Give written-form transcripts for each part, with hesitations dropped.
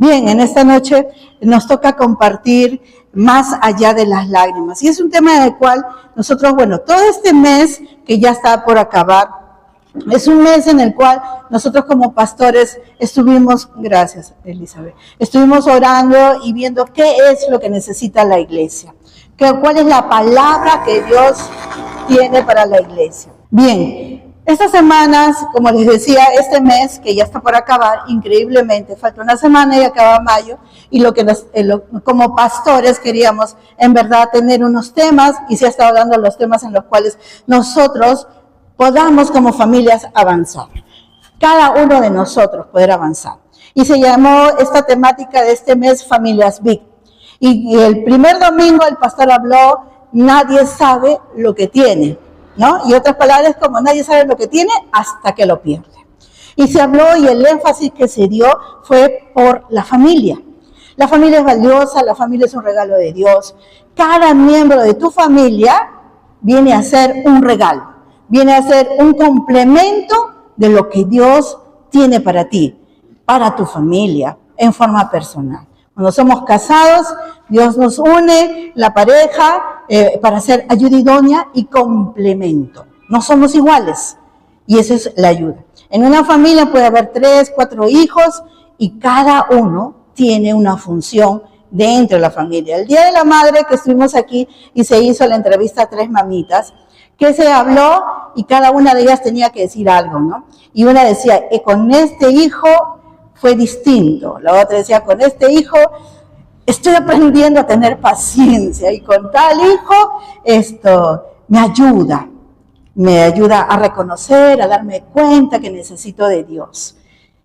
Bien, en esta noche nos toca compartir más allá de las lágrimas. Y es un tema del cual nosotros, todo este mes que ya está por acabar, es un mes en el cual nosotros como pastores estuvimos, gracias Elizabeth, estuvimos orando y viendo qué es lo que necesita la iglesia, cuál es la palabra que Dios tiene para la iglesia. Bien, estas semanas, como les decía, este mes que ya está por acabar, increíblemente, falta una semana y acaba mayo, y lo que como pastores queríamos en verdad tener unos temas, y se ha estado dando los temas en los cuales nosotros podamos como familias avanzar, cada uno de nosotros poder avanzar. Y se llamó esta temática de este mes Familias Big. Y el primer domingo el pastor habló, nadie sabe lo que tiene, ¿no? Y otras palabras como nadie sabe lo que tiene hasta que lo pierde. Y se habló y el énfasis que se dio fue por la familia. La familia es valiosa, la familia es un regalo de Dios. Cada miembro de tu familia viene a ser un regalo, viene a ser un complemento de lo que Dios tiene para ti, para tu familia, en forma personal. Cuando somos casados, Dios nos une, la pareja, para ser ayuda idónea y complemento. No somos iguales y eso es la ayuda. En una familia puede haber 3, 4 hijos y cada uno tiene una función dentro de la familia. El Día de la Madre que estuvimos aquí y se hizo la entrevista a 3 mamitas, que se habló y cada una de ellas tenía que decir algo, ¿no? Y una decía, con este hijo fue distinto. La otra decía, con este hijo estoy aprendiendo a tener paciencia y con tal hijo esto me ayuda a reconocer, a darme cuenta que necesito de Dios.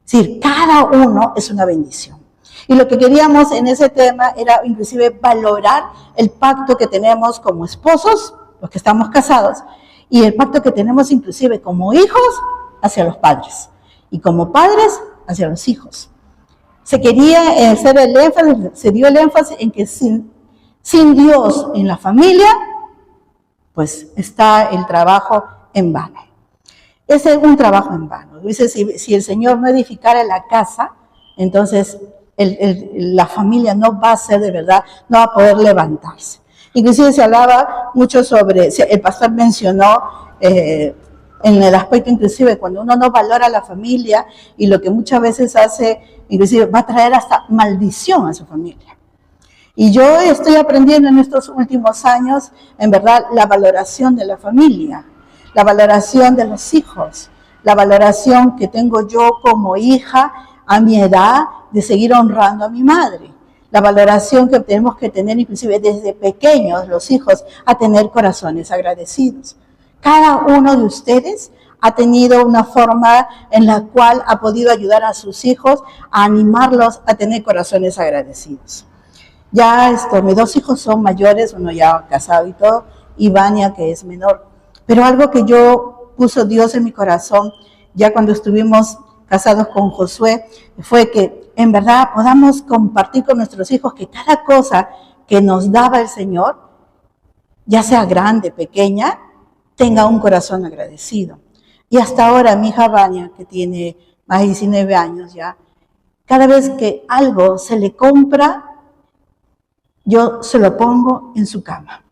Es decir, cada uno es una bendición. Y lo que queríamos en ese tema era inclusive valorar el pacto que tenemos como esposos, los que estamos casados, y el pacto que tenemos inclusive como hijos hacia los padres y como padres hacia los hijos. Se quería hacer el énfasis, se dio el énfasis en que sin Dios en la familia, pues está el trabajo en vano. Ese es un trabajo en vano. Dice, si el Señor no edificara la casa, entonces la familia no va a ser de verdad, no va a poder levantarse. Inclusive se hablaba mucho sobre, el pastor mencionó en el aspecto inclusive cuando uno no valora a la familia y lo que muchas veces hace, inclusive va a traer hasta maldición a su familia. Y yo estoy aprendiendo en estos últimos años, en verdad, la valoración de la familia, la valoración de los hijos, la valoración que tengo yo como hija a mi edad de seguir honrando a mi madre. La valoración que tenemos que tener inclusive desde pequeños los hijos a tener corazones agradecidos. Cada uno de ustedes ha tenido una forma en la cual ha podido ayudar a sus hijos a animarlos a tener corazones agradecidos. Ya mis 2 hijos son mayores, uno ya casado y todo, y Vania que es menor. Pero algo que puso Dios en mi corazón ya cuando estuvimos casados con Josué fue que en verdad podamos compartir con nuestros hijos que cada cosa que nos daba el Señor, ya sea grande, pequeña, tenga un corazón agradecido. Y hasta ahora mi hija Vania, que tiene más de 19 años ya, cada vez que algo se le compra, yo se lo pongo en su cama.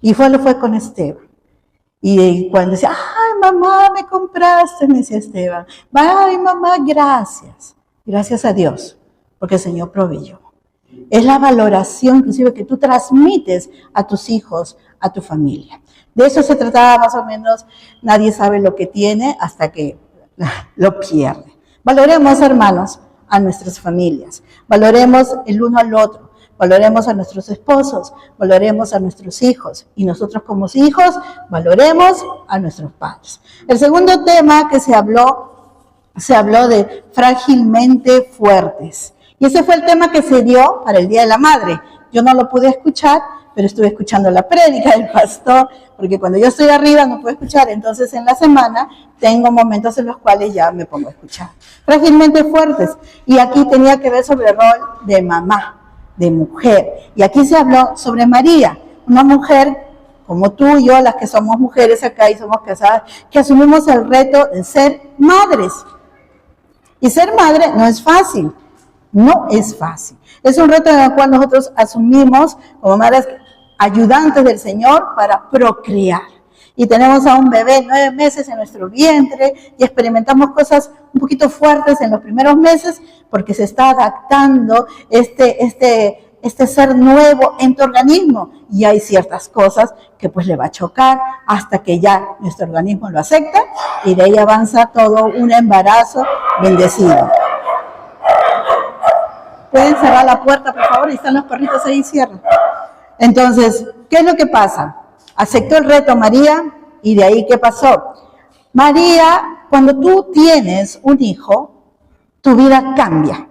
Y lo fue con Esteban. Y cuando decía, ay mamá, me compraste, me decía Esteban, ay mamá, gracias. Gracias a Dios, porque el Señor proveyó. Es la valoración inclusive que tú transmites a tus hijos, a tu familia. De eso se trataba más o menos, nadie sabe lo que tiene hasta que lo pierde. Valoremos, hermanos, a nuestras familias, valoremos el uno al otro, valoremos a nuestros esposos, valoremos a nuestros hijos y nosotros como hijos valoremos a nuestros padres. El segundo tema que se habló de frágilmente fuertes. Y ese fue el tema que se dio para el Día de la Madre. Yo no lo pude escuchar, pero estuve escuchando la prédica del pastor, porque cuando yo estoy arriba no puedo escuchar, entonces en la semana tengo momentos en los cuales ya me pongo a escuchar. Frágilmente fuertes. Y aquí tenía que ver sobre el rol de mamá, de mujer. Y aquí se habló sobre María, una mujer como tú y yo, las que somos mujeres acá y somos casadas, que asumimos el reto de ser madres. Y ser madre no es fácil. No es fácil. Es un reto en el cual nosotros asumimos como madres ayudantes del Señor para procrear. Y tenemos a un bebé 9 meses en nuestro vientre y experimentamos cosas un poquito fuertes en los primeros meses porque se está adaptando este ser nuevo en tu organismo. Y hay ciertas cosas que pues le va a chocar hasta que ya nuestro organismo lo acepta y de ahí avanza todo un embarazo bendecido. ¿Pueden cerrar la puerta, por favor? Y están los perritos ahí, cierran. Entonces, ¿qué es lo que pasa? Aceptó el reto María y de ahí, ¿qué pasó? María, cuando tú tienes un hijo, tu vida cambia.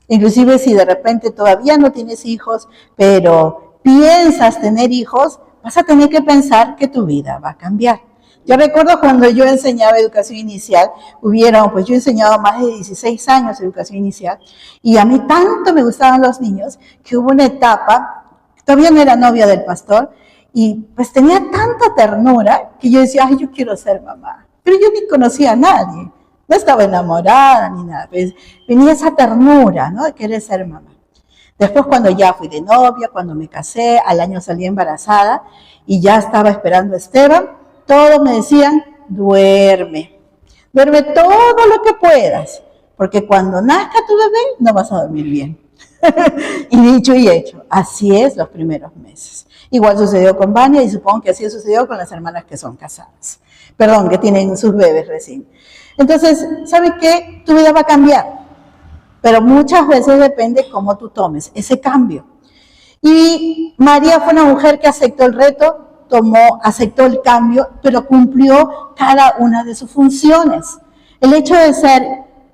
Inclusive si de repente todavía no tienes hijos, pero piensas tener hijos, vas a tener que pensar que tu vida va a cambiar. Yo recuerdo cuando yo enseñaba educación inicial, yo he enseñado más de 16 años educación inicial, y a mí tanto me gustaban los niños, que hubo una etapa, todavía no era novia del pastor, y pues tenía tanta ternura, que yo decía, ay, yo quiero ser mamá. Pero yo ni conocía a nadie, no estaba enamorada ni nada, pues venía esa ternura, ¿no?, de querer ser mamá. Después cuando ya fui de novia, cuando me casé, al año salí embarazada, y ya estaba esperando a Esteban, todos me decían, duerme todo lo que puedas, porque cuando nazca tu bebé no vas a dormir bien. Y dicho y hecho, así es los primeros meses. Igual sucedió con Vania y supongo que así sucedió con las hermanas que son casadas. Perdón, que tienen sus bebés recién. Entonces, ¿sabes qué? Tu vida va a cambiar, pero muchas veces depende cómo tú tomes ese cambio. Y María fue una mujer que aceptó el reto, aceptó el cambio, pero cumplió cada una de sus funciones. El hecho de ser,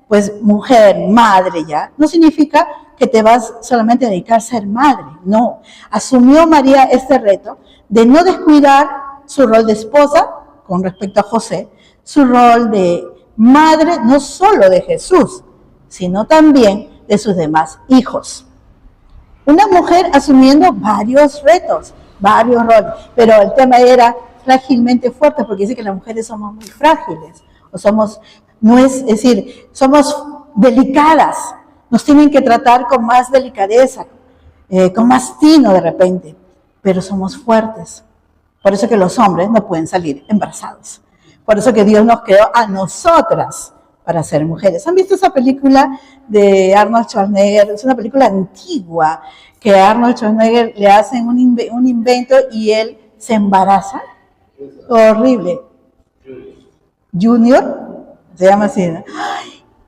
pues, mujer, madre ya, no significa que te vas solamente a dedicar a ser madre, no. Asumió María este reto de no descuidar su rol de esposa con respecto a José, su rol de madre no solo de Jesús, sino también de sus demás hijos. Una mujer asumiendo varios retos, varios roles, pero el tema era frágilmente fuerte, porque dice que las mujeres somos muy frágiles, o somos delicadas, nos tienen que tratar con más delicadeza, con más tino de repente, pero somos fuertes. Por eso que los hombres no pueden salir embarazados. Por eso que Dios nos creó a nosotras para ser mujeres. ¿Han visto esa película de Arnold Schwarzenegger? Es una película antigua que a Arnold Schwarzenegger le hacen un invento y él se embaraza. Horrible. Junior, se llama así, ¿no?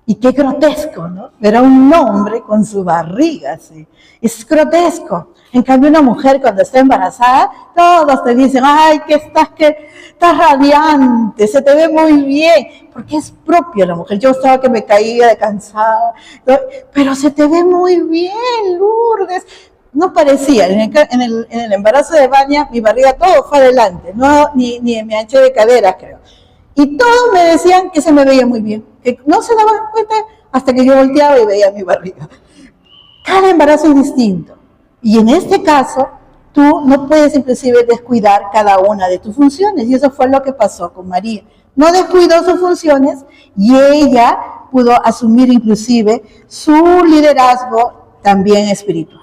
Y qué grotesco, ¿no? Era un hombre con su barriga, así. Es grotesco. En cambio, una mujer cuando está embarazada, todos te dicen, ay, que estás radiante, se te ve muy bien, porque es propio la mujer. Yo estaba que me caía de cansada, pero se te ve muy bien, Lourdes. No parecía, en el embarazo de Vania, mi barriga todo fue adelante, no, ni me anché de cadera, creo. Y todos me decían que se me veía muy bien, que no se daban cuenta hasta que yo volteaba y veía mi barriga. Cada embarazo es distinto. Y en este caso, tú no puedes inclusive descuidar cada una de tus funciones. Y eso fue lo que pasó con María. No descuidó sus funciones y ella pudo asumir inclusive su liderazgo también espiritual.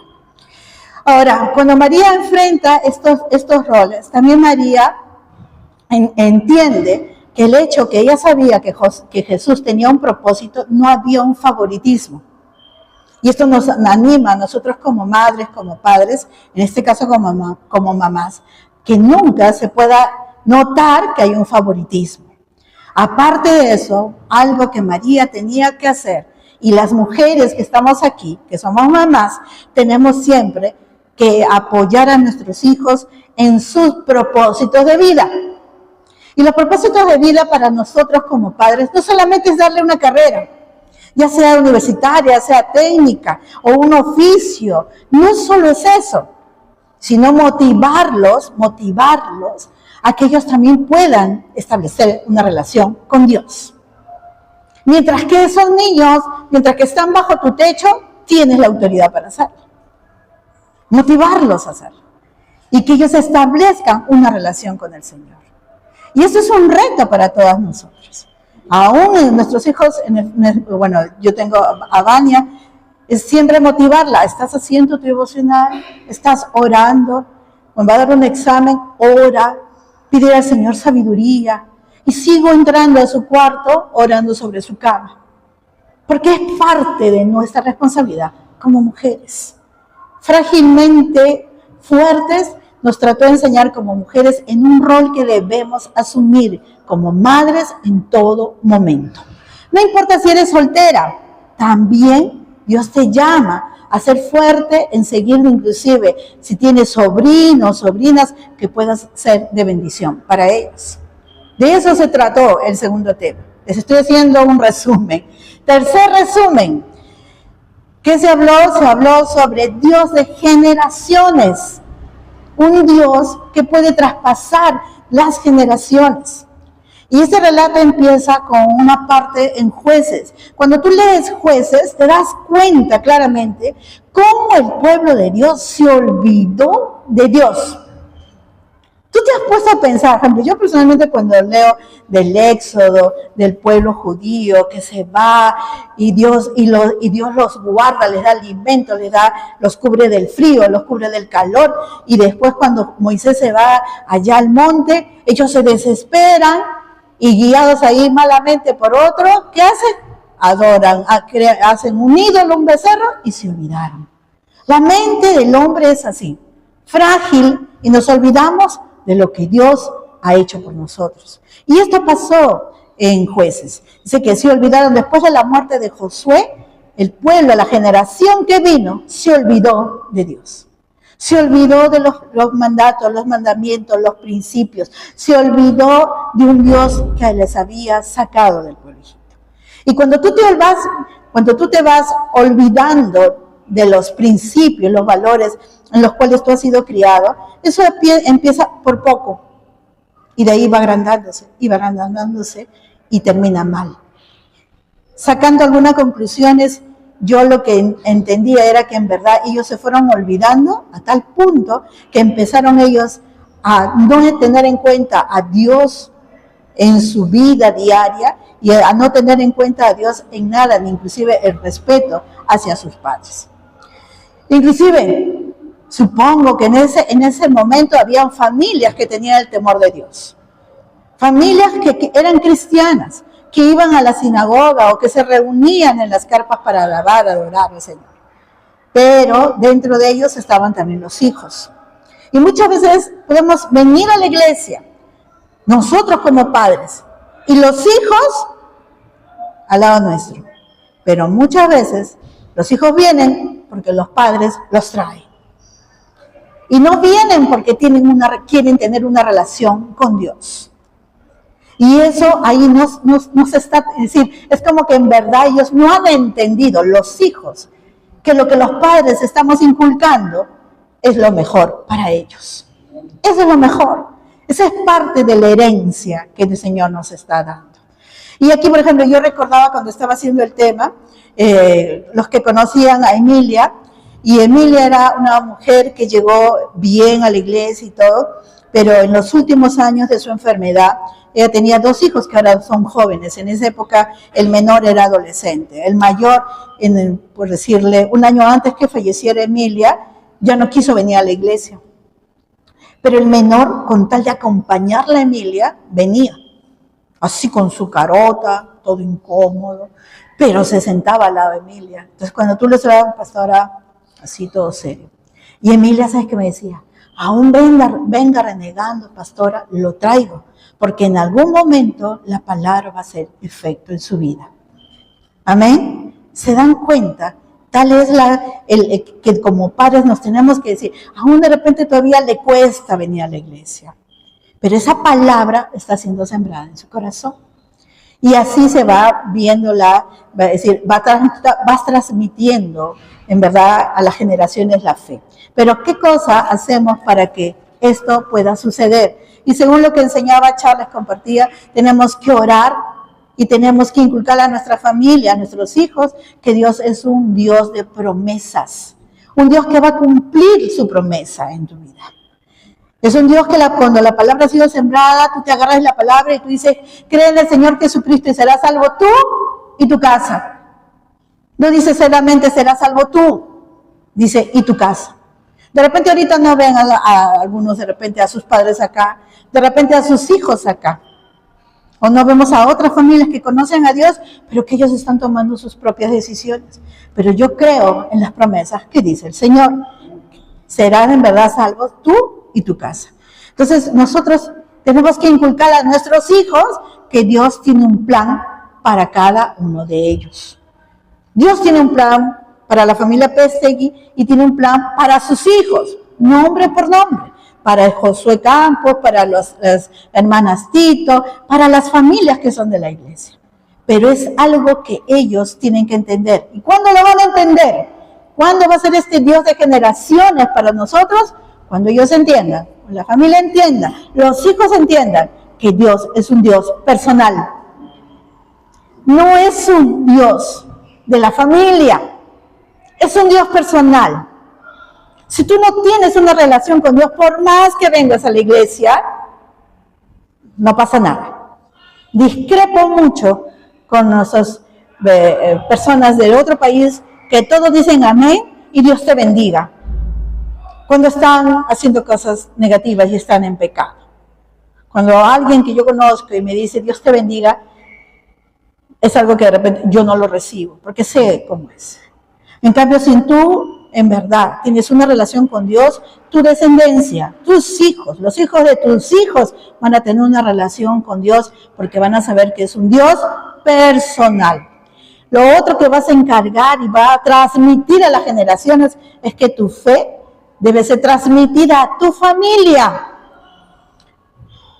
Ahora, cuando María enfrenta estos roles, también María entiende que el hecho que ella sabía que Jesús tenía un propósito, no había un favoritismo. Y esto nos anima a nosotros como madres, como padres, en este caso como mamás, que nunca se pueda notar que hay un favoritismo. Aparte de eso, algo que María tenía que hacer, y las mujeres que estamos aquí, que somos mamás, tenemos siempre que apoyar a nuestros hijos en sus propósitos de vida. Y los propósitos de vida para nosotros como padres no solamente es darle una carrera, ya sea universitaria, sea técnica o un oficio, no solo es eso, sino motivarlos a que ellos también puedan establecer una relación con Dios. Mientras que esos niños, mientras que están bajo tu techo, tienes la autoridad para hacerlo. Motivarlos a hacerlo. Y que ellos establezcan una relación con el Señor. Y eso es un reto para todas nosotros. Aún nuestros hijos, bueno, yo tengo a Vania, es siempre motivarla. ¿Estás haciendo tu devocional? ¿Estás orando? Cuando va a dar un examen, ora, pide al Señor sabiduría. Y sigo entrando a su cuarto orando sobre su cama. Porque es parte de nuestra responsabilidad como mujeres. Frágilmente fuertes, nos trató de enseñar como mujeres en un rol que debemos asumir como madres en todo momento. No importa si eres soltera, también Dios te llama a ser fuerte en seguirlo, inclusive si tienes sobrinos, sobrinas, que puedas ser de bendición para ellos. De eso se trató el segundo tema. Les estoy haciendo un resumen. Tercer resumen. ¿Qué se habló? Se habló sobre Dios de generaciones. Un Dios que puede traspasar las generaciones. Y este relato empieza con una parte en Jueces. Cuando tú lees Jueces, te das cuenta claramente cómo el pueblo de Dios se olvidó de Dios. Tú te has puesto a pensar, por ejemplo, yo personalmente cuando leo del éxodo del pueblo judío que se va y Dios los guarda, les da alimento, los cubre del frío, los cubre del calor, y después cuando Moisés se va allá al monte, ellos se desesperan y guiados ahí malamente por otro, ¿qué hacen? Adoran, hacen un ídolo, un becerro y se olvidaron. La mente del hombre es así, frágil, y nos olvidamos de lo que Dios ha hecho por nosotros. Y esto pasó en Jueces. Dice que se olvidaron después de la muerte de Josué, el pueblo, la generación que vino, se olvidó de Dios. Se olvidó de los mandatos, los mandamientos, los principios. Se olvidó de un Dios que les había sacado del pueblo. Y cuando tú te vas olvidando de los principios, los valores en los cuales tú has sido criado, eso empieza por poco. Y de ahí va agrandándose y termina mal. Sacando algunas conclusiones, yo lo que entendía era que en verdad ellos se fueron olvidando a tal punto que empezaron ellos a no tener en cuenta a Dios en su vida diaria y a no tener en cuenta a Dios en nada, ni inclusive el respeto hacia sus padres. Inclusive, supongo que en ese momento habían familias que tenían el temor de Dios. Familias que eran cristianas, que iban a la sinagoga o que se reunían en las carpas para alabar, adorar al Señor. Pero dentro de ellos estaban también los hijos. Y muchas veces podemos venir a la iglesia, nosotros como padres, y los hijos al lado nuestro. Pero muchas veces los hijos vienen porque los padres los traen. Y no vienen porque quieren tener una relación con Dios. Y eso ahí nos está, es decir, es como que en verdad ellos no han entendido, los hijos, que lo que los padres estamos inculcando es lo mejor para ellos. Eso es lo mejor. Esa es parte de la herencia que el Señor nos está dando. Y aquí, por ejemplo, yo recordaba cuando estaba haciendo el tema, los que conocían a Emilia, y Emilia era una mujer que llegó bien a la iglesia y todo, pero en los últimos años de su enfermedad, ella tenía 2 hijos que ahora son jóvenes. En esa época el menor era adolescente. El mayor, por decirle, un año antes que falleciera Emilia, ya no quiso venir a la iglesia. Pero el menor, con tal de acompañarla a Emilia, venía. Así con su carota, todo incómodo, pero se sentaba al lado de Emilia. Entonces cuando tú le hablabas, pastora, así todo serio. Y Emilia, ¿sabes qué me decía? Aún venga renegando, pastora, lo traigo, porque en algún momento la palabra va a hacer efecto en su vida. Amén. ¿Se dan cuenta? Tal es que como padres nos tenemos que decir, aún de repente todavía le cuesta venir a la iglesia, pero esa palabra está siendo sembrada en su corazón. Y así se va viéndola, es decir, vas transmitiendo en verdad a las generaciones la fe. Pero ¿qué cosa hacemos para que esto pueda suceder? Y según lo que enseñaba Charles, compartía, tenemos que orar y tenemos que inculcar a nuestra familia, a nuestros hijos, que Dios es un Dios de promesas, un Dios que va a cumplir su promesa en tu vida. Es un Dios que cuando la palabra ha sido sembrada, tú te agarras la palabra y tú dices, cree en el Señor Jesucristo y serás salvo tú y tu casa. No dice solamente serás salvo tú, dice y tu casa. De repente ahorita no ven a algunos, de repente a sus padres acá, de repente a sus hijos acá. O no vemos a otras familias que conocen a Dios, pero que ellos están tomando sus propias decisiones. Pero yo creo en las promesas que dice el Señor. Serán en verdad salvos tú y tu casa. Entonces nosotros tenemos que inculcar a nuestros hijos que Dios tiene un plan para cada uno de ellos. Dios tiene un plan para la familia Pestegui y tiene un plan para sus hijos, nombre por nombre. Para Josué Campos, para las hermanas Tito, para las familias que son de la iglesia. Pero es algo que ellos tienen que entender. ¿Y cuándo lo van a entender? ¿Cuándo va a ser este Dios de generaciones para nosotros? Cuando ellos entiendan, la familia entienda, los hijos entiendan que Dios es un Dios personal. No es un Dios de la familia, es un Dios personal. Si tú no tienes una relación con Dios, por más que vengas a la iglesia, no pasa nada. Discrepo mucho con nuestras personas de otro país que todos dicen amén y Dios te bendiga, cuando están haciendo cosas negativas y están en pecado. Cuando alguien que yo conozco y me dice Dios te bendiga, es algo que de repente yo no lo recibo, porque sé cómo es. En cambio, si tú en verdad tienes una relación con Dios, tu descendencia, tus hijos, los hijos de tus hijos van a tener una relación con Dios porque van a saber que es un Dios personal. Lo otro que vas a encargar y va a transmitir a las generaciones es que tu fe debe ser transmitida a tu familia.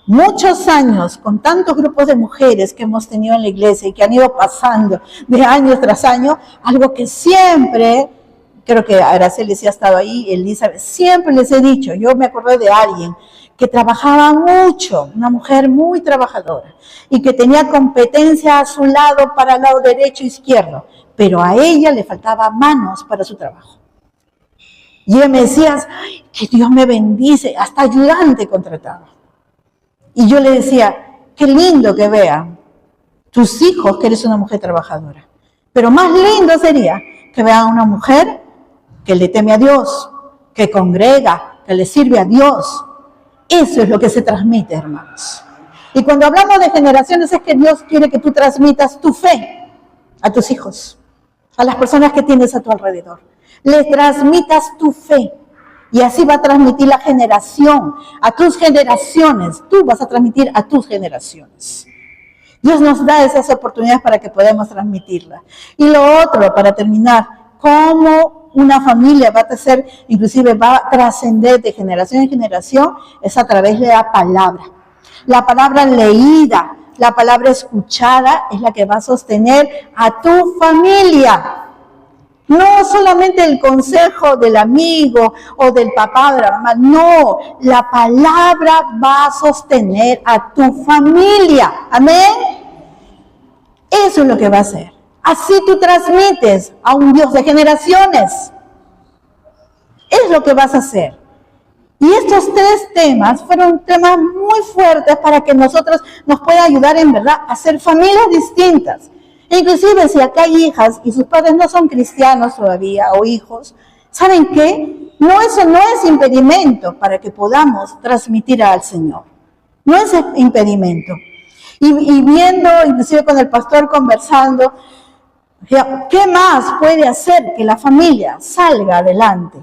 Muchos años, con tantos grupos de mujeres que hemos tenido en la iglesia y que han ido pasando de año tras año, algo que siempre, creo que Araceli sí ha estado ahí, Elizabeth, siempre les he dicho, yo me acuerdo de alguien que trabajaba mucho, una mujer muy trabajadora, y que tenía competencia a su lado para el lado derecho e izquierdo, pero a ella le faltaba manos para su trabajo. Y ella me decía, ay, que Dios me bendice, hasta ayudante contrataba. Y yo le decía, qué lindo que vean tus hijos que eres una mujer trabajadora. Pero más lindo sería que vean a una mujer que le teme a Dios, que congrega, que le sirve a Dios. Eso es lo que se transmite, hermanos. Y cuando hablamos de generaciones es que Dios quiere que tú transmitas tu fe a tus hijos, a las personas que tienes a tu alrededor. Les transmitas tu fe. Y así va a transmitir la generación, a tus generaciones. Tú vas a transmitir a tus generaciones. Dios nos da esas oportunidades para que podamos transmitirlas. Y lo otro, para terminar, cómo una familia va a ser, inclusive va a trascender de generación en generación, es a través de la palabra. La palabra leída, la palabra escuchada es la que va a sostener a tu familia. No solamente el consejo del amigo o del papá o de la mamá, no, la palabra va a sostener a tu familia. Amén. Eso es lo que va a hacer. Así tú transmites a un Dios de generaciones. Es lo que vas a hacer. Y estos tres temas fueron temas muy fuertes para que nosotros nos pueda ayudar en verdad a ser familias distintas. Inclusive si acá hay hijas y sus padres no son cristianos todavía o hijos, ¿saben qué? No, eso no es impedimento para que podamos transmitir al Señor. No es impedimento. Y viendo, inclusive con el pastor conversando, ¿qué más puede hacer que la familia salga adelante?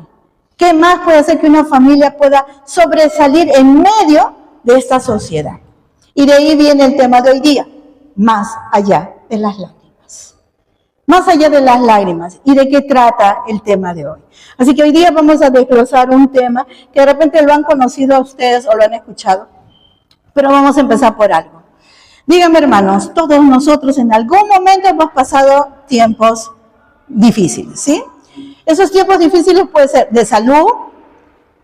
¿Qué más puede hacer que una familia pueda sobresalir en medio de esta sociedad? Y de ahí viene el tema de hoy día, más allá de las lágrimas. Más allá de las lágrimas. ¿Y de qué trata el tema de hoy? Así que hoy día vamos a desglosar un tema que de repente lo han conocido a ustedes o lo han escuchado. Pero vamos a empezar por algo. Díganme, hermanos, todos nosotros en algún momento hemos pasado tiempos difíciles, ¿sí? Esos tiempos difíciles pueden ser de salud,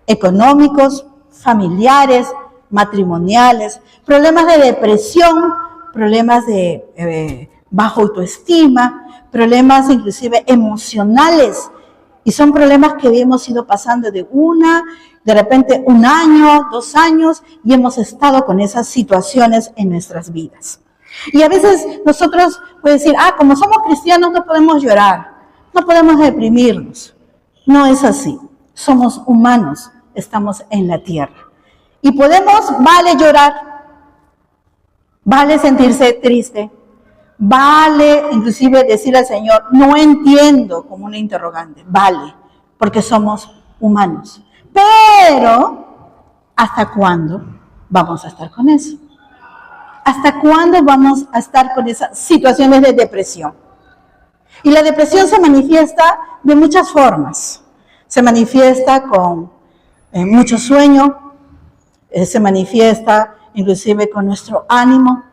económicos, familiares, matrimoniales, problemas de depresión, problemas de baja autoestima, problemas inclusive emocionales, Y son problemas que hemos ido pasando de repente 1 año, 2 años, y hemos estado con esas situaciones en nuestras vidas. Y a veces nosotros podemos decir, como somos cristianos no podemos llorar, no podemos deprimirnos. No es así. Somos humanos, estamos en la tierra. Y vale llorar, vale sentirse triste, vale inclusive decir al Señor, no entiendo, como una interrogante, vale, porque somos humanos. Pero, ¿hasta cuándo vamos a estar con eso? ¿Hasta cuándo vamos a estar con esas situaciones de depresión? Y la depresión se manifiesta de muchas formas. Se manifiesta con mucho sueño, se manifiesta inclusive con nuestro ánimo.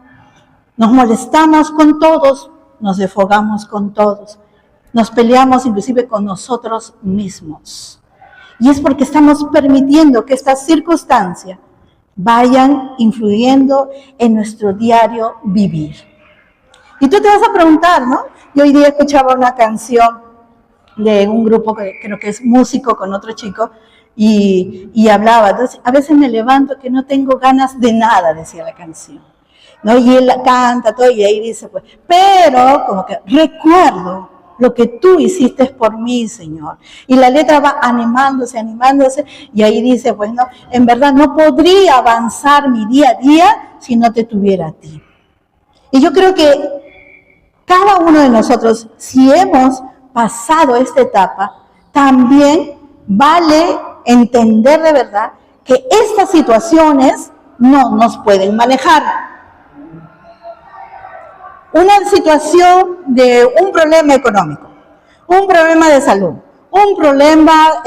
Nos molestamos con todos, nos desfogamos con todos, nos peleamos inclusive con nosotros mismos. Y es porque estamos permitiendo que estas circunstancias vayan influyendo en nuestro diario vivir. Y tú te vas a preguntar, ¿no? Yo hoy día escuchaba una canción de un grupo que creo que es músico con otro chico y hablaba. Entonces, a veces me levanto que no tengo ganas de nada, decía la canción, ¿no? Y él canta todo y ahí dice, pues, pero como que recuerdo lo que tú hiciste por mí, Señor. Y la letra va animándose, y ahí dice, pues no, en verdad no podría avanzar mi día a día si no te tuviera a ti. Y yo creo que cada uno de nosotros, si hemos pasado esta etapa, también vale entender de verdad que estas situaciones no nos pueden manejar. Una situación de un problema económico, un problema de salud, un problema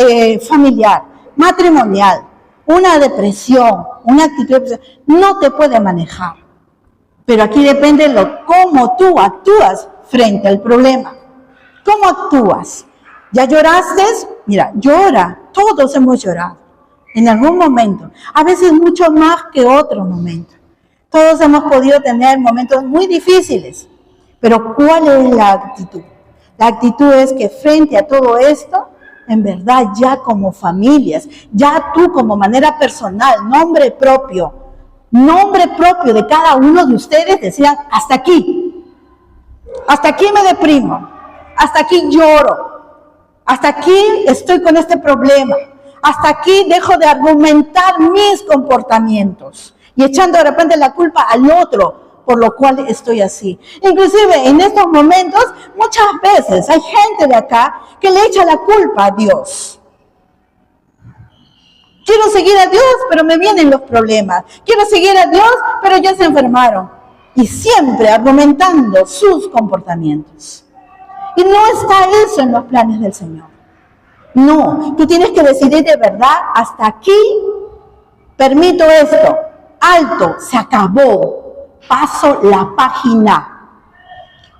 familiar, matrimonial, una depresión, una actitud de depresión, no te puede manejar. Pero aquí depende cómo tú actúas frente al problema. ¿Cómo actúas? ¿Ya lloraste? Mira, llora. Todos hemos llorado en algún momento. A veces mucho más que otro momento. Todos hemos podido tener momentos muy difíciles. Pero ¿cuál es la actitud? La actitud es que frente a todo esto, en verdad ya como familias, ya tú como manera personal, nombre propio de cada uno de ustedes, decían, hasta aquí me deprimo, hasta aquí lloro, hasta aquí estoy con este problema, hasta aquí dejo de argumentar mis comportamientos y echando de repente la culpa al otro, por lo cual estoy así. Inclusive en estos momentos, muchas veces hay gente de acá que le echa la culpa a Dios. Quiero seguir a Dios, pero me vienen los problemas. Quiero seguir a Dios, pero ya se enfermaron. Y siempre argumentando sus comportamientos. Y no está eso en los planes del Señor. No, tú tienes que decidir de verdad, hasta aquí permito esto. Alto, se acabó. Paso la página.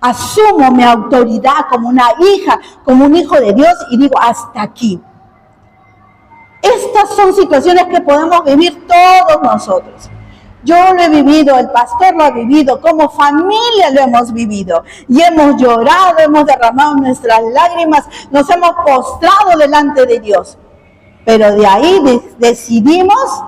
Asumo mi autoridad como una hija, como un hijo de Dios y digo, hasta aquí. Estas son situaciones que podemos vivir todos nosotros. Yo lo he vivido, el pastor lo ha vivido, como familia lo hemos vivido. Y hemos llorado, hemos derramado nuestras lágrimas, nos hemos postrado delante de Dios. Pero de ahí decidimos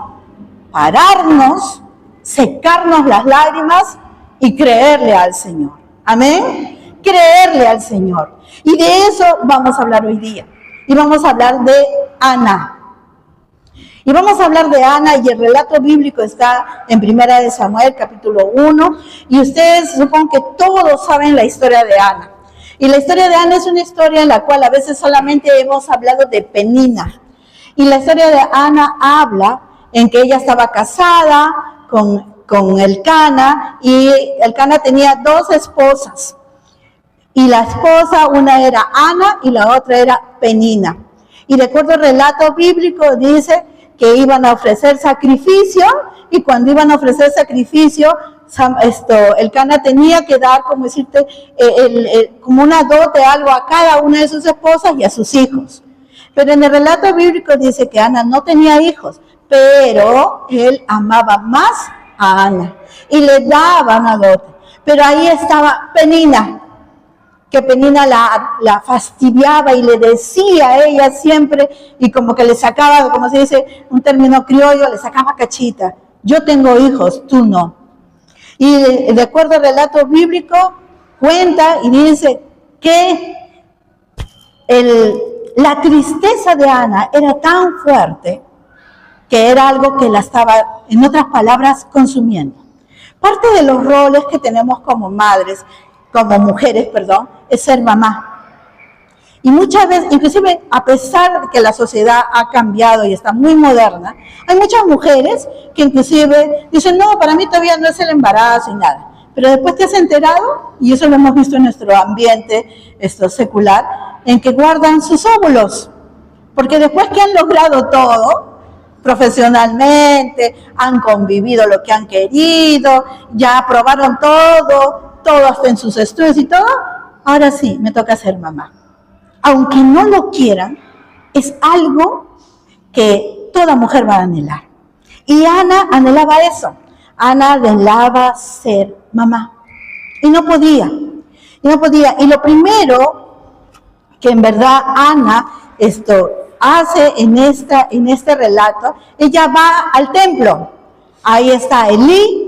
pararnos, secarnos las lágrimas y creerle al Señor. Amén. Creerle al Señor. Y de eso vamos a hablar hoy día. Y vamos a hablar de Ana. Y vamos a hablar de Ana, y el relato bíblico está en 1 de Samuel, capítulo 1. Y ustedes supongo que todos saben la historia de Ana. Y la historia de Ana es una historia en la cual a veces solamente hemos hablado de Penina. Y la historia de Ana habla en que ella estaba casada con Elcana, y Elcana tenía 2 esposas. Y la esposa, una era Ana y la otra era Penina. Y de acuerdo al relato bíblico dice que iban a ofrecer sacrificio, y cuando iban a ofrecer sacrificio, Elcana tenía que dar, como decirte, como una dote, algo a cada una de sus esposas y a sus hijos. Pero en el relato bíblico dice que Ana no tenía hijos, pero él amaba más a Ana y le daba una dote. Pero ahí estaba Penina. que Penina la fastidiaba y le decía a ella siempre, y como que le sacaba, como se dice, un término criollo, le sacaba cachita. Yo tengo hijos, tú no. Y de acuerdo al relato bíblico, cuenta y dice que la tristeza de Ana era tan fuerte que era algo que la estaba, en otras palabras, consumiendo. Parte de los roles que tenemos como madres, como mujeres, perdón, es ser mamá. Y muchas veces, inclusive a pesar de que la sociedad ha cambiado y está muy moderna, hay muchas mujeres que inclusive dicen, no, para mí todavía no es el embarazo y nada. Pero después te has enterado, y eso lo hemos visto en nuestro ambiente secular, en que guardan sus óvulos. Porque después que han logrado todo, profesionalmente, han convivido lo que han querido, ya aprobaron todo hasta en sus estudios y todo, ahora sí, me toca ser mamá. Aunque no lo quieran, es algo que toda mujer va a anhelar. Y Ana anhelaba eso. Ana anhelaba ser mamá. Y no podía. Y lo primero que en verdad Ana hace en este relato, ella va al templo. Ahí está Elí.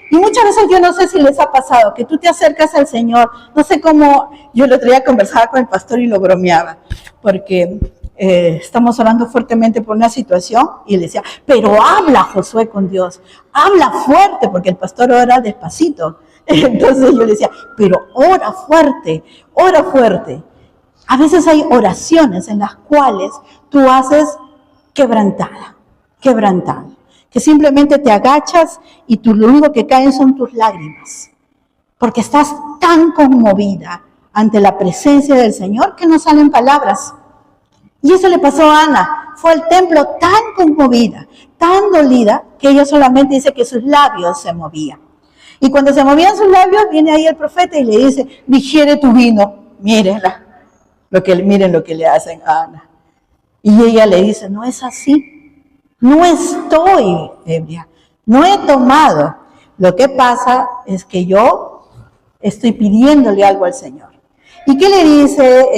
Y muchas veces yo no sé si les ha pasado que tú te acercas al Señor, no sé cómo, yo el otro día conversaba con el pastor y lo bromeaba, porque estamos orando fuertemente por una situación y le decía, pero habla Josué con Dios, habla fuerte, porque el pastor ora despacito. Entonces yo le decía, pero ora fuerte, ora fuerte. A veces hay oraciones en las cuales tú haces quebrantada, que simplemente te agachas y lo único que caen son tus lágrimas, porque estás tan conmovida ante la presencia del Señor que no salen palabras. Y eso le pasó a Ana, fue al templo tan conmovida, tan dolida, que ella solamente dice que sus labios se movían. Y cuando se movían sus labios, viene ahí el profeta y le dice, digiere tu vino, miren lo que le hacen a Ana. Y ella le dice, no es así. No estoy ebria, no he tomado. Lo que pasa es que yo estoy pidiéndole algo al Señor. ¿Y qué le dice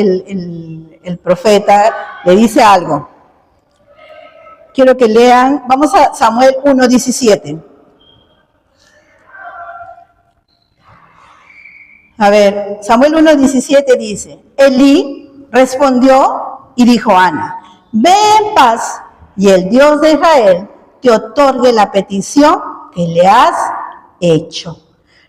el profeta? Le dice algo. Quiero que lean, vamos a Samuel 1:17. A ver, Samuel 1:17 dice, Elí respondió y dijo a Ana, ve en paz, y el Dios de Israel te otorgue la petición que le has hecho.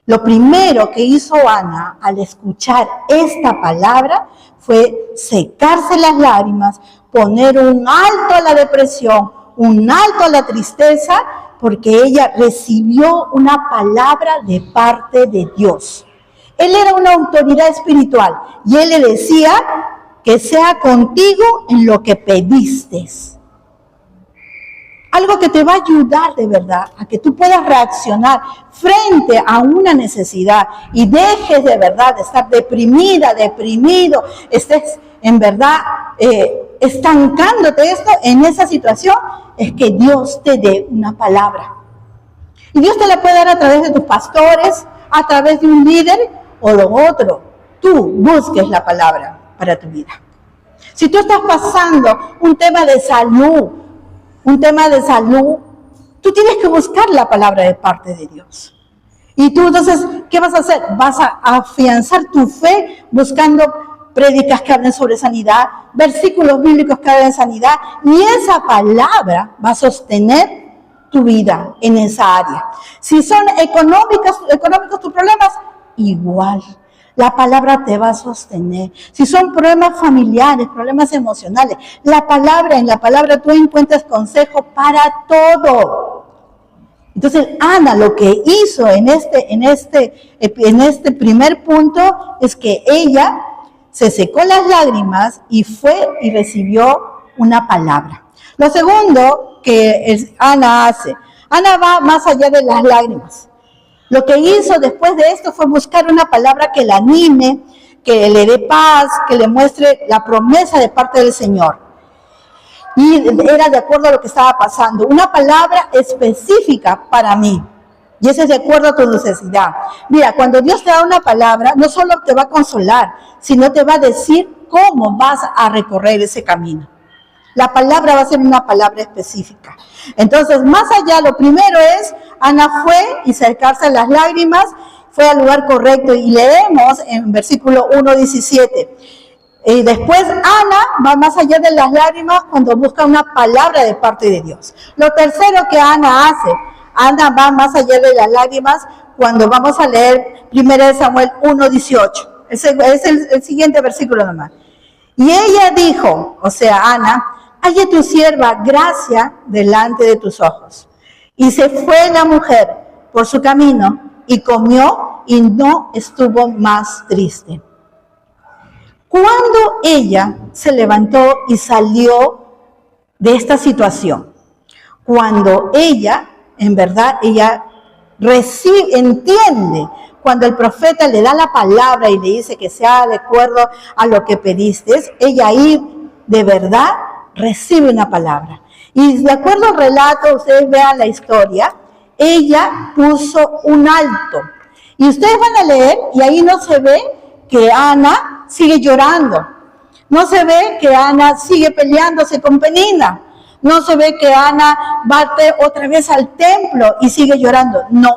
Lo primero que hizo Ana al escuchar esta palabra fue secarse las lágrimas, poner un alto a la depresión, un alto a la tristeza, porque ella recibió una palabra de parte de Dios. Él era una autoridad espiritual y él le decía que sea contigo en lo que pediste. Algo que te va a ayudar de verdad a que tú puedas reaccionar frente a una necesidad y dejes de verdad de estar deprimida, deprimido, estés en verdad estancándote en esa situación, es que Dios te dé una palabra. Y Dios te la puede dar a través de tus pastores, a través de un líder o lo otro. Tú busques la palabra para tu vida. Si tú estás pasando un tema de salud, tú tienes que buscar la palabra de parte de Dios. Y tú entonces, ¿qué vas a hacer? Vas a afianzar tu fe buscando prédicas que hablen sobre sanidad, versículos bíblicos que hablen de sanidad, y esa palabra va a sostener tu vida en esa área. Si son económicos tus problemas, igual. La palabra te va a sostener. Si son problemas familiares, problemas emocionales, en la palabra tú encuentras consejo para todo. Entonces, Ana lo que hizo en este primer punto es que ella se secó las lágrimas y fue y recibió una palabra. Lo segundo que Ana hace, Ana va más allá de las lágrimas. Lo que hizo después de esto fue buscar una palabra que la anime, que le dé paz, que le muestre la promesa de parte del Señor. Y era de acuerdo a lo que estaba pasando. Una palabra específica para mí. Y ese es de acuerdo a tu necesidad. Mira, cuando Dios te da una palabra, no solo te va a consolar, sino te va a decir cómo vas a recorrer ese camino. La palabra va a ser una palabra específica. Entonces, más allá, lo primero es, Ana fue y cercarse a las lágrimas, fue al lugar correcto. Y leemos en versículo 1:17. Y después Ana va más allá de las lágrimas cuando busca una palabra de parte de Dios. Lo tercero que Ana hace, Ana va más allá de las lágrimas cuando vamos a leer 1 Samuel 1:18. Es el siguiente versículo nomás. Y ella dijo, o sea, Ana, halle tu sierva gracia delante de tus ojos. Y se fue la mujer por su camino y comió y no estuvo más triste. Cuando ella se levantó y salió de esta situación, cuando ella, en verdad, ella entiende, cuando el profeta le da la palabra y le dice que sea de acuerdo a lo que pediste, ella ahí de verdad recibe una palabra. Y de acuerdo al relato, ustedes vean la historia, ella puso un alto. Y ustedes van a leer y ahí no se ve que Ana sigue llorando. No se ve que Ana sigue peleándose con Penina. No se ve que Ana va otra vez al templo y sigue llorando. No.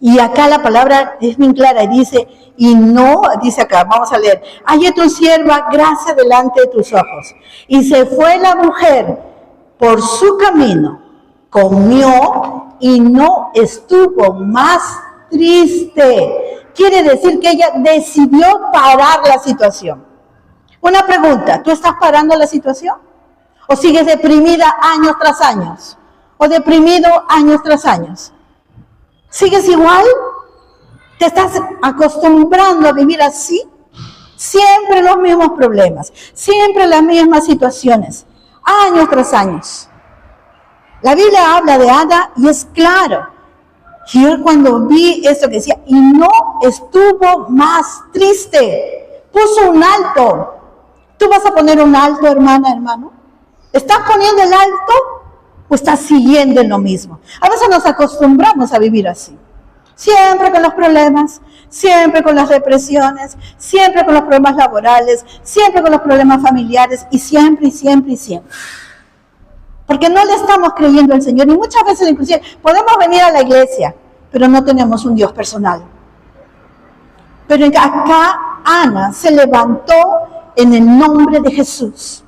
Y acá la palabra es bien clara y dice, y no, dice acá, vamos a leer, halle tu sierva gracia delante de tus ojos. Y se fue la mujer por su camino, comió y no estuvo más triste. Quiere decir que ella decidió parar la situación. Una pregunta, ¿tú estás parando la situación? ¿O sigues deprimida años tras años? ¿O deprimido años tras años? ¿Sigues igual? ¿Te estás acostumbrando a vivir así? Siempre los mismos problemas, siempre las mismas situaciones, años tras años. La Biblia habla de Ana y es claro. Yo cuando vi eso que decía, y no estuvo más triste, puso un alto. ¿Tú vas a poner un alto, hermana, hermano? ¿Estás poniendo el alto o estás siguiendo en lo mismo? A veces nos acostumbramos a vivir así. Siempre con los problemas, siempre con las depresiones, siempre con los problemas laborales, siempre con los problemas familiares y siempre, y siempre, y siempre. Porque no le estamos creyendo al Señor y muchas veces inclusive podemos venir a la iglesia, pero no tenemos un Dios personal. Pero acá Ana se levantó en el nombre de Jesús.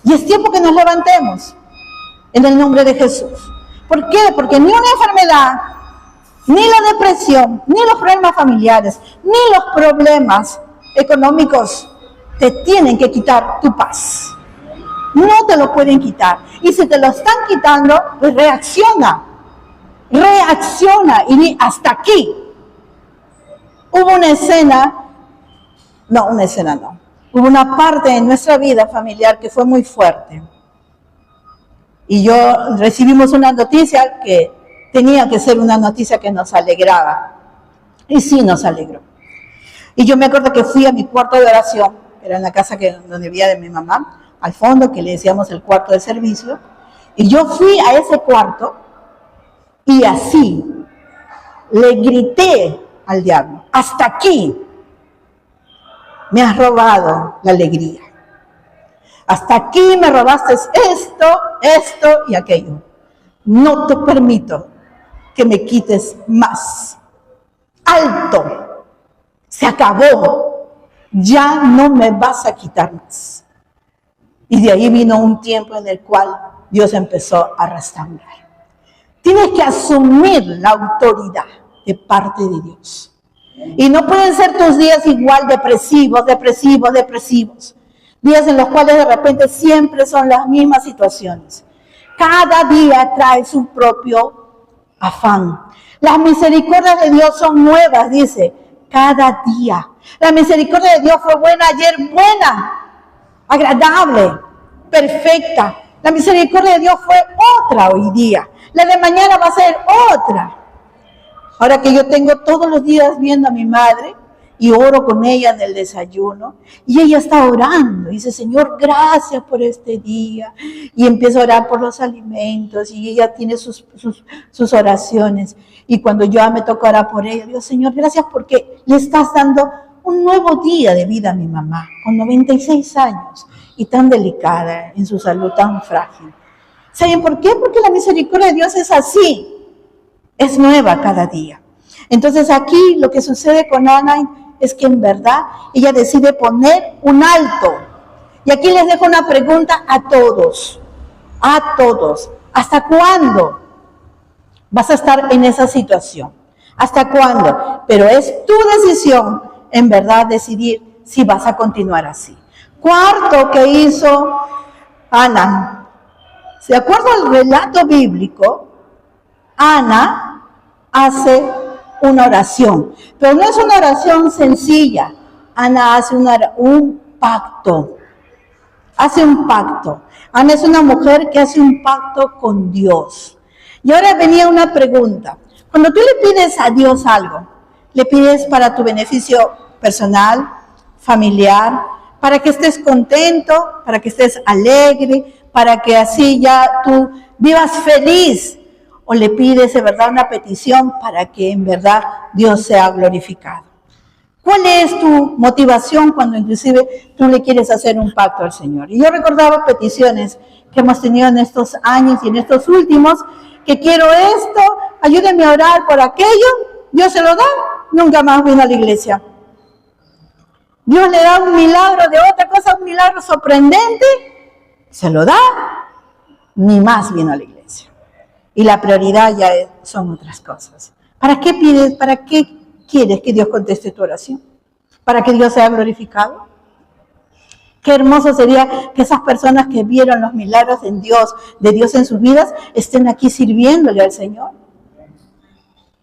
Y es tiempo que nos levantemos en el nombre de Jesús. ¿Por qué? Porque ni una enfermedad, ni la depresión, ni los problemas familiares, ni los problemas económicos te tienen que quitar tu paz. No te lo pueden quitar. Y si te lo están quitando, pues reacciona. Reacciona y di hasta aquí. Hubo una escena, no, hubo una parte en nuestra vida familiar que fue muy fuerte. Y recibimos una noticia que tenía que ser una noticia que nos alegraba. Y sí nos alegró. Y yo me acuerdo que fui a mi cuarto de oración, era en la casa donde vivía de mi mamá, al fondo, que le decíamos el cuarto de servicio. Y yo fui a ese cuarto y así le grité al diablo, hasta aquí me has robado la alegría. Hasta aquí me robaste esto y aquello. No te permito que me quites más. Alto, se acabó. Ya no me vas a quitar más. Y de ahí vino un tiempo en el cual Dios empezó a restaurar. Tienes que asumir la autoridad de parte de Dios. Y no pueden ser tus días igual depresivos. Días en los cuales de repente siempre son las mismas situaciones. Cada día trae su propio afán. Las misericordias de Dios son nuevas, dice, cada día. La misericordia de Dios fue buena ayer, buena, agradable, perfecta. La misericordia de Dios fue otra hoy día. La de mañana va a ser otra. Ahora que yo tengo todos los días viendo a mi madre y oro con ella en el desayuno, y ella está orando, dice, Señor, gracias por este día, y empieza a orar por los alimentos, y ella tiene sus oraciones, y cuando yo me toca orar por ella, digo, Señor, gracias porque le estás dando un nuevo día de vida a mi mamá, con 96 años, y tan delicada en su salud, tan frágil. ¿Saben por qué? Porque la misericordia de Dios es así, es nueva cada día. Entonces aquí lo que sucede con Ana es que en verdad ella decide poner un alto. Y aquí les dejo una pregunta a todos. ¿Hasta cuándo vas a estar en esa situación? ¿Hasta cuándo? Pero es tu decisión en verdad decidir si vas a continuar así. Cuarto que hizo Ana. De acuerdo al relato bíblico, Ana hace una oración, pero no es una oración sencilla. Ana hace un pacto. Hace un pacto. Ana es una mujer que hace un pacto con Dios. Y ahora venía una pregunta. Cuando tú le pides a Dios algo, le pides para tu beneficio personal, familiar, para que estés contento, para que estés alegre, para que así ya tú vivas feliz, o le pides de verdad una petición para que en verdad Dios sea glorificado. ¿Cuál es tu motivación cuando inclusive tú le quieres hacer un pacto al Señor? Y yo recordaba peticiones que hemos tenido en estos años y en estos últimos, que quiero esto, ayúdenme a orar por aquello, Dios se lo da, nunca más vino a la iglesia. Dios le da un milagro de otra cosa, un milagro sorprendente, se lo da, ni más vino a la iglesia. Y la prioridad ya son otras cosas. ¿Para qué pides? ¿Para qué quieres que Dios conteste tu oración? ¿Para que Dios sea glorificado? Qué hermoso sería que esas personas que vieron los milagros de Dios en sus vidas, estén aquí sirviéndole al Señor.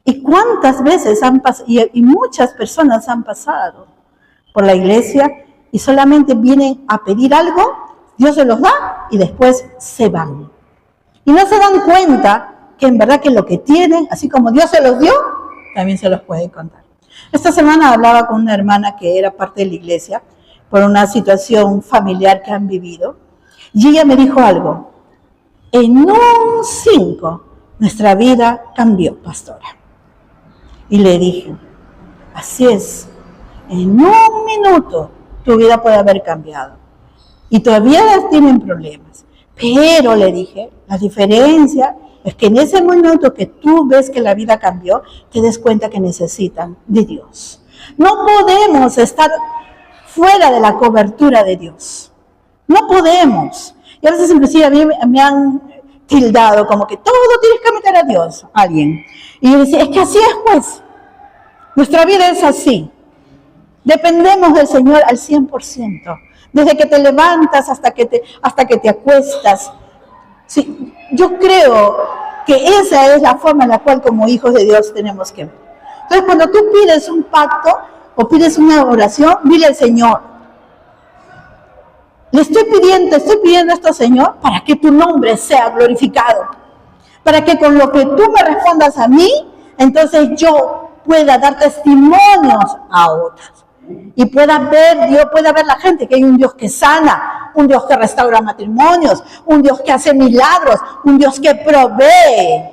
¿Y cuántas veces han pasado? Y muchas personas han pasado por la iglesia y solamente vienen a pedir algo, Dios se los da y después se van. Y no se dan cuenta que en verdad que lo que tienen, así como Dios se los dio, también se los puede contar. Esta semana hablaba con una hermana que era parte de la iglesia por una situación familiar que han vivido, y ella me dijo algo: en un 5 nuestra vida cambió, pastora. Y le dije, así es, en un minuto tu vida puede haber cambiado y todavía tienen problemas, pero le dije, la diferencia es que en ese momento que tú ves que la vida cambió, te des cuenta que necesitan de Dios. No podemos estar fuera de la cobertura de Dios. No podemos. Y a veces inclusive a mí me han tildado como que todo tienes que meter a Dios, alguien. Y yo decía, es que así es pues. Nuestra vida es así. Dependemos del Señor al 100%. Desde que te levantas hasta que te acuestas. Sí, yo creo que esa es la forma en la cual como hijos de Dios tenemos que ver. Entonces cuando tú pides un pacto o pides una oración, dile al Señor, te estoy pidiendo esto, Señor, para que tu nombre sea glorificado. Para que con lo que tú me respondas a mí, entonces yo pueda dar testimonios a otros. Y pueda ver la gente que hay un Dios que sana, un Dios que restaura matrimonios, un Dios que hace milagros, un Dios que provee.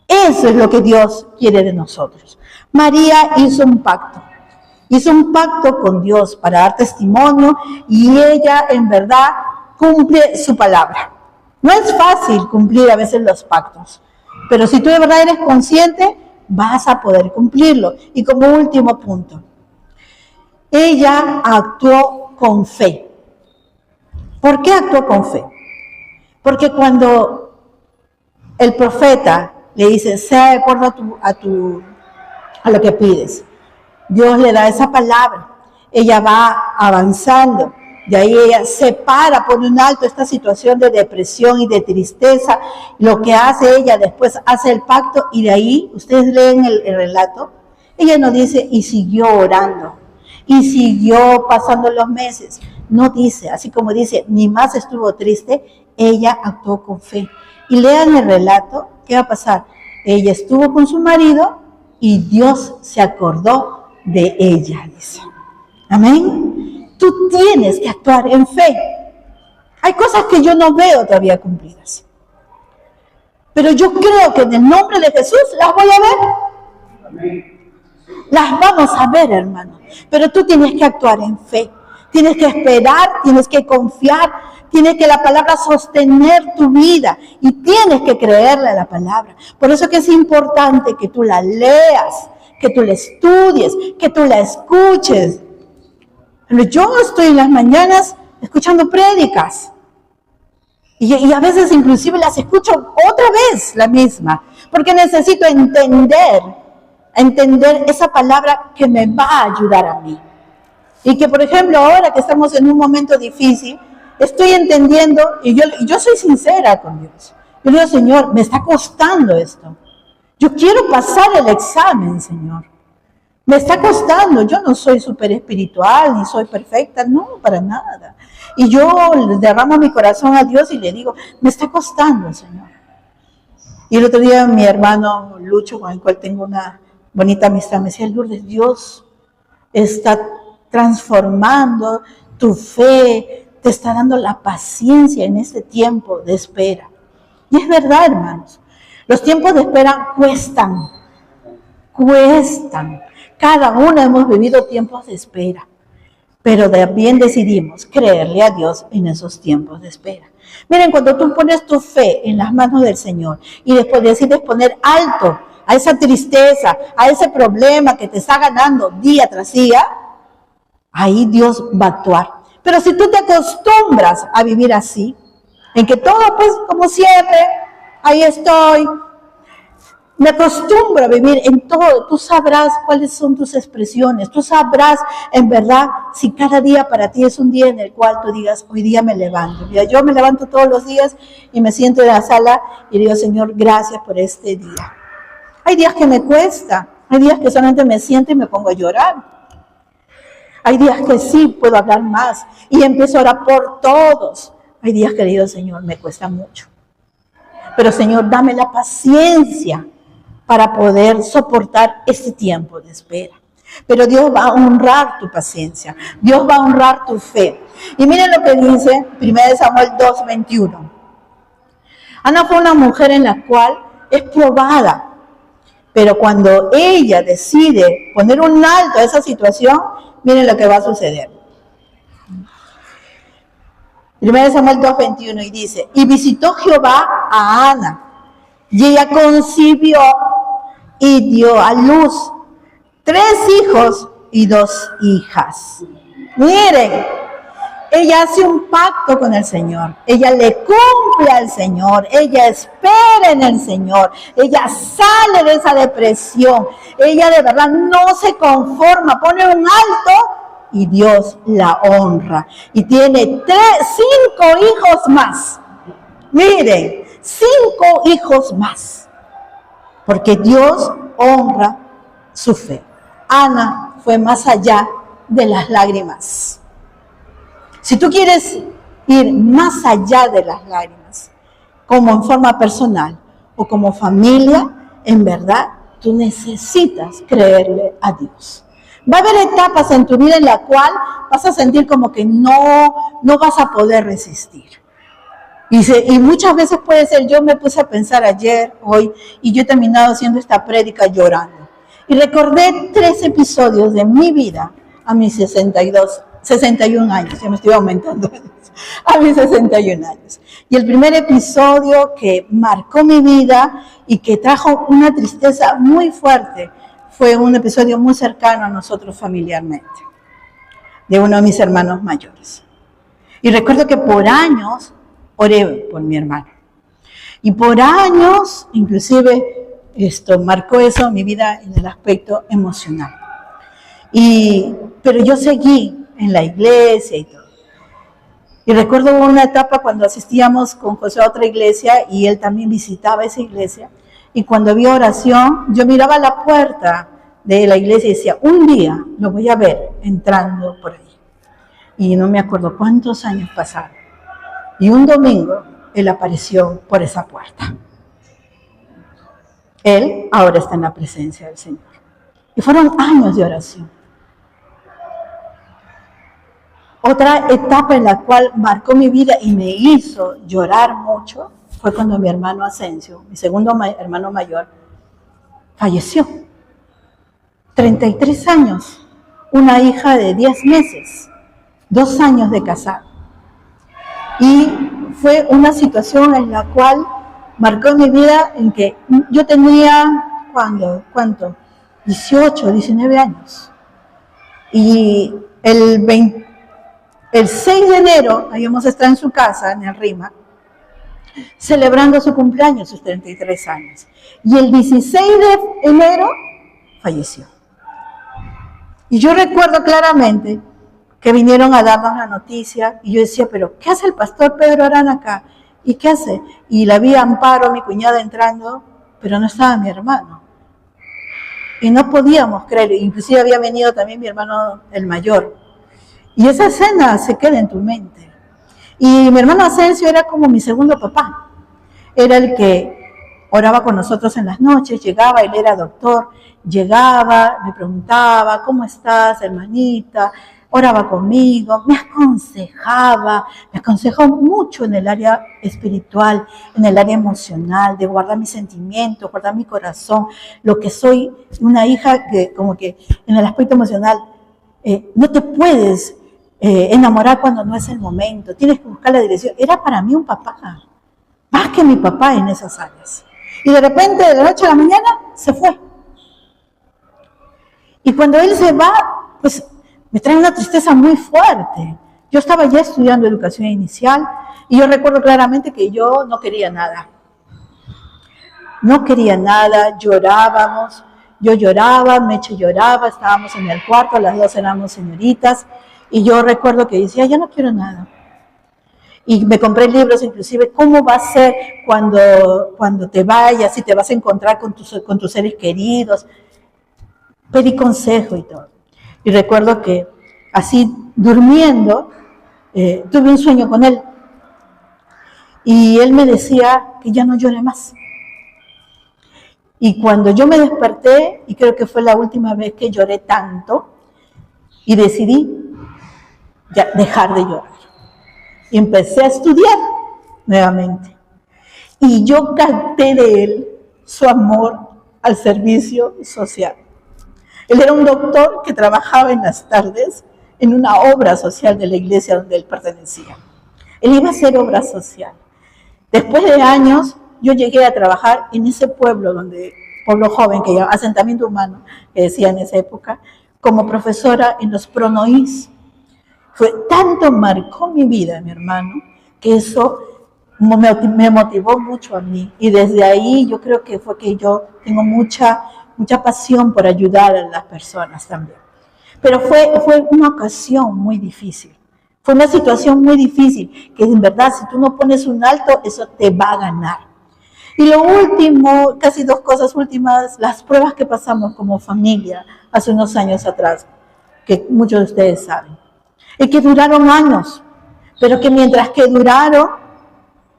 Eso es lo que Dios quiere de nosotros. María hizo un pacto con Dios para dar testimonio y ella en verdad cumple su palabra. No es fácil cumplir a veces los pactos, pero si tú de verdad eres consciente, vas a poder cumplirlo. Y como último punto, ella actuó con fe. ¿Por qué actuó con fe? Porque cuando el profeta le dice, sea de acuerdo a lo que pides, Dios le da esa palabra, ella va avanzando, de ahí ella se para, pone un alto esta situación de depresión y de tristeza, lo que hace ella, después hace el pacto y de ahí, ustedes leen el relato, ella no dice y siguió orando, y siguió pasando los meses, no dice, así como dice, ni más estuvo triste, ella actuó con fe. Y lean el relato, ¿qué va a pasar? Ella estuvo con su marido y Dios se acordó de ella, dice. Amén. Tú tienes que actuar en fe. Hay cosas que yo no veo todavía cumplidas, pero yo creo que en el nombre de Jesús las voy a ver. Amén. Las vamos a ver, hermano. Pero tú tienes que actuar en fe. Tienes que esperar, tienes que confiar, tienes que la palabra sostener tu vida y tienes que creerle a la palabra. Por eso que es importante que tú la leas, que tú la estudies, que tú la escuches. Pero yo estoy en las mañanas escuchando prédicas y a veces inclusive las escucho otra vez la misma, porque necesito entender esa palabra que me va a ayudar a mí. Y que, por ejemplo, ahora que estamos en un momento difícil, estoy entendiendo, y yo soy sincera con Dios. Yo le digo, Señor, me está costando esto. Yo quiero pasar el examen, Señor. Me está costando. Yo no soy súper espiritual, ni soy perfecta, no, para nada. Y yo derramo mi corazón a Dios y le digo, me está costando, Señor. Y el otro día mi hermano Lucho, con el cual tengo una bonita amistad, me decía, Lourdes, Dios está transformando tu fe, te está dando la paciencia en este tiempo de espera. Y es verdad, hermanos, los tiempos de espera cuestan. Cada uno hemos vivido tiempos de espera, pero también decidimos creerle a Dios en esos tiempos de espera. Miren, cuando tú pones tu fe en las manos del Señor y después decides poner alto a esa tristeza, a ese problema que te está ganando día tras día, ahí Dios va a actuar. Pero si tú te acostumbras a vivir así, en que todo, pues, como siempre, ahí estoy, me acostumbro a vivir en todo, tú sabrás cuáles son tus expresiones, tú sabrás, en verdad, si cada día para ti es un día en el cual tú digas, hoy día me levanto. Mira, yo me levanto todos los días y me siento en la sala y digo, Señor, gracias por este día. Hay días que me cuesta, hay días que solamente me siento y me pongo a llorar. Hay días que sí puedo hablar más y empiezo a orar por todos. Hay días que digo, Señor, me cuesta mucho. Pero, Señor, dame la paciencia para poder soportar este tiempo de espera. Pero Dios va a honrar tu paciencia. Dios va a honrar tu fe. Y miren lo que dice 1 Samuel 2:21. Ana fue una mujer en la cual es probada. Pero cuando ella decide poner un alto a esa situación, miren lo que va a suceder. 1 Samuel 2:21 y dice, y visitó Jehová a Ana, y ella concibió y dio a luz 3 hijos y 2 hijas. Miren, ella hace un pacto con el Señor, ella le cumple al Señor, ella espera en el Señor, ella sale de esa depresión, ella de verdad no se conforma, pone un alto y Dios la honra. Y tiene 5 hijos más. Miren, 5 hijos más. Porque Dios honra su fe. Ana fue más allá de las lágrimas. Si tú quieres ir más allá de las lágrimas, como en forma personal o como familia, en verdad, tú necesitas creerle a Dios. Va a haber etapas en tu vida en la cual vas a sentir como que no vas a poder resistir. Y muchas veces puede ser, yo me puse a pensar ayer, hoy, y yo he terminado haciendo esta prédica llorando. Y recordé 3 episodios de mi vida a mis 61 años, ya me estoy aumentando, a mis 61 años. Y el primer episodio que marcó mi vida y que trajo una tristeza muy fuerte fue un episodio muy cercano a nosotros familiarmente, de uno de mis hermanos mayores. Y recuerdo que por años oré por mi hermano. Y por años, inclusive, marcó eso en mi vida en el aspecto emocional. Pero yo seguí en la iglesia y todo. Y recuerdo una etapa cuando asistíamos con José a otra iglesia y él también visitaba esa iglesia. Y cuando había oración, yo miraba la puerta de la iglesia y decía, un día lo voy a ver entrando por ahí. Y no me acuerdo cuántos años pasaron. Y un domingo, él apareció por esa puerta. Él ahora está en la presencia del Señor. Y fueron años de oración. Otra etapa en la cual marcó mi vida y me hizo llorar mucho fue cuando mi hermano Asensio, mi segundo hermano mayor, falleció. 33 años, una hija de 10 meses, 2 años de casado. Y fue una situación en la cual marcó mi vida en que yo tenía, ¿cuánto? 18, 19 años. Y el 6 de enero habíamos estado en su casa, en el RIMAC, celebrando su cumpleaños, sus 33 años. Y el 16 de enero falleció. Y yo recuerdo claramente que vinieron a darnos la noticia y yo decía, pero ¿qué hace el pastor Pedro Arana acá? ¿Y qué hace? Y la vi a Amparo, mi cuñada, entrando, pero no estaba mi hermano. Y no podíamos creer, inclusive había venido también mi hermano el mayor. Y esa escena se queda en tu mente. Y mi hermano Asensio era como mi segundo papá. Era el que oraba con nosotros en las noches, llegaba, él era doctor, llegaba, me preguntaba, ¿cómo estás, hermanita? Oraba conmigo, me aconsejó mucho en el área espiritual, en el área emocional, de guardar mis sentimientos, guardar mi corazón, lo que soy, una hija que como que en el aspecto emocional, no te puedes enamorar cuando no es el momento, tienes que buscar la dirección. Era para mí un papá, más que mi papá en esas áreas. Y de repente, de la noche a la mañana, se fue. Y cuando él se va, pues me trae una tristeza muy fuerte. Yo estaba ya estudiando educación inicial y yo recuerdo claramente que yo no quería nada. No quería nada, llorábamos. Yo lloraba, Meche lloraba, estábamos en el cuarto, las dos éramos señoritas. Y yo recuerdo que decía, ya no quiero nada. Y me compré libros, inclusive, ¿cómo va a ser cuando te vayas y te vas a encontrar con tus seres queridos? Pedí consejo y todo. Y recuerdo que así, durmiendo, tuve un sueño con él. Y él me decía que ya no llore más. Y cuando yo me desperté, y creo que fue la última vez que lloré tanto, y decidí ya dejar de llorar. Y empecé a estudiar nuevamente. Y yo capté de él su amor al servicio social. Él era un doctor que trabajaba en las tardes en una obra social de la iglesia donde él pertenecía. Él iba a hacer obra social. Después de años, yo llegué a trabajar en ese pueblo joven, que llamaba asentamiento humano, que decía en esa época, como profesora en los pronoís. Tanto marcó mi vida, mi hermano, que eso me motivó mucho a mí. Y desde ahí yo creo que fue que yo tengo mucha pasión por ayudar a las personas también. Pero fue una ocasión muy difícil. Fue una situación muy difícil, que en verdad si tú no pones un alto, eso te va a ganar. Y lo último, casi 2 cosas últimas, las pruebas que pasamos como familia hace unos años atrás, que muchos de ustedes saben, y que duraron años, pero que mientras que duraron,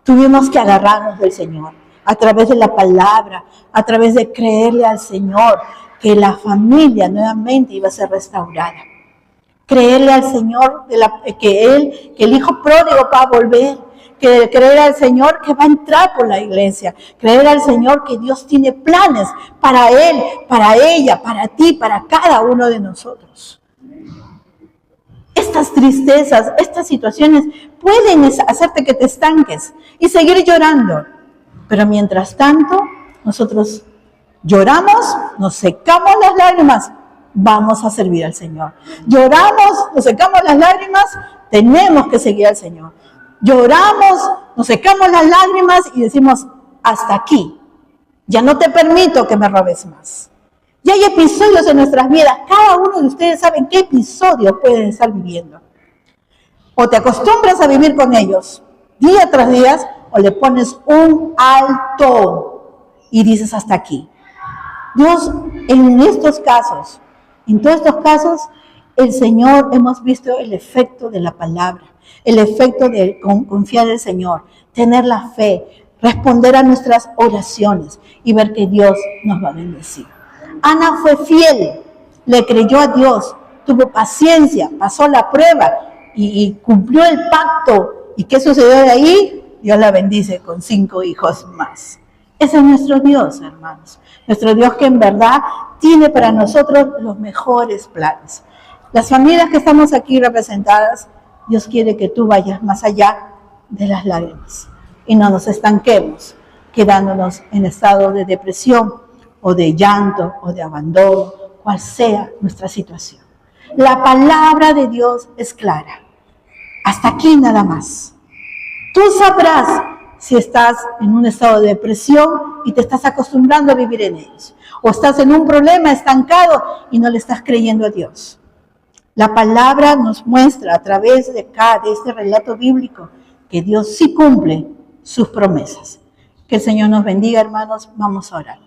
tuvimos que agarrarnos del Señor, a través de la palabra, a través de creerle al Señor, que la familia nuevamente iba a ser restaurada. Creerle al Señor que el hijo pródigo va a volver, creer al Señor que va a entrar por la iglesia, creer al Señor que Dios tiene planes para él, para ella, para ti, para cada uno de nosotros. Estas tristezas, estas situaciones pueden hacerte que te estanques y seguir llorando. Pero mientras tanto, nosotros lloramos, nos secamos las lágrimas, vamos a servir al Señor. Lloramos, nos secamos las lágrimas, tenemos que seguir al Señor. Lloramos, nos secamos las lágrimas y decimos, hasta aquí, ya no te permito que me robes más. Y hay episodios en nuestras vidas, cada uno de ustedes sabe qué episodio pueden estar viviendo. O te acostumbras a vivir con ellos día tras día, o le pones un alto y dices hasta aquí. Dios, en estos casos, en todos estos casos, el Señor, hemos visto el efecto de la palabra, el efecto de confiar en el Señor, tener la fe, responder a nuestras oraciones y ver que Dios nos va a bendecir. Ana fue fiel, le creyó a Dios, tuvo paciencia, pasó la prueba y cumplió el pacto. ¿Y qué sucedió de ahí? Dios la bendice con 5 hijos más. Ese es nuestro Dios, hermanos. Nuestro Dios que en verdad tiene para nosotros los mejores planes. Las familias que estamos aquí representadas, Dios quiere que tú vayas más allá de las lágrimas y no nos estanquemos quedándonos en estado de depresión o de llanto o de abandono, cual sea nuestra situación. La palabra de Dios es clara. Hasta aquí nada más. Tú sabrás si estás en un estado de depresión y te estás acostumbrando a vivir en ellos, o estás en un problema estancado y no le estás creyendo a Dios. La palabra nos muestra a través de este relato bíblico que Dios sí cumple sus promesas. Que el Señor nos bendiga, hermanos. Vamos a orar.